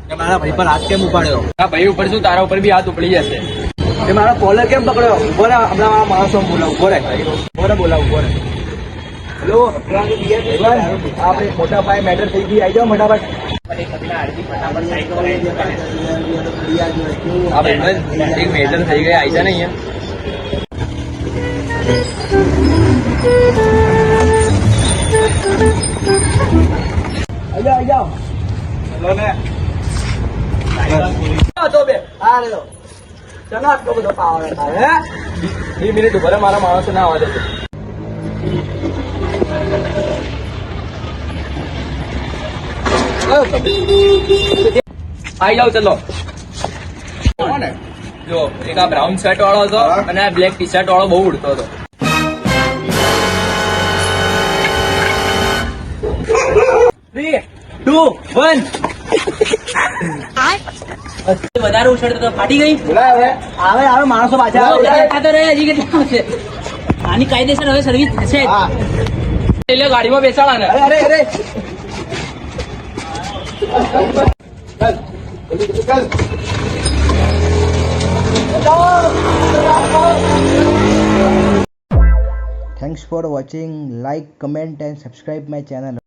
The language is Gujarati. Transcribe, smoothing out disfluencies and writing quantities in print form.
કે મારા ભાઈ પર હાથ કેમ ઉપાડ્યો? આ ભાઈ ઉપર શું તારા ઉપર બી હાથ ઉપડી જશે. કે મારા કોલર કેમ પકડ્યો? ઉભો રહે, હમણાં મારા માણસો બોલાવ. ઉભો રહે, બોલાવ. હેલો, આપણે મોટા ભાઈ મેટર થઈ ગઈ. આવી જાઓ મોટા ભાઈ. આ ભાઈ એક મેટર થઈ ગઈ, આવી જા ને અહીંયા. આવી જાઓ. હેલો ને. તો બે આ રહ્યો. ચલો આટલો બધો પાવર હતા હે? 2 મિનિટ ઉભા રહે, મારા માણસો ના આવવા દેશે. આવી જાઓ ચલો. કોણ હે? જો એક આ બ્રાઉન શર્ટ વાળો હતો અને આ બ્લેક ટી શર્ટ વાળો બહુ ઉડતો હતો. 3, 2, 1. વધારે ઉછળતો તો ફાટી ગઈ. બોલાવ હવે. આવે માણસો પાછા આવે. આ તો રહે, હજી કેટલા આવશે? આની કાયદેસર હવે સર્વિસ થશે જ. હા. એટલે ગાડીમાં બેસાડા ને. અરે. ચાલ. Thanks for watching. Like, comment and subscribe my channel.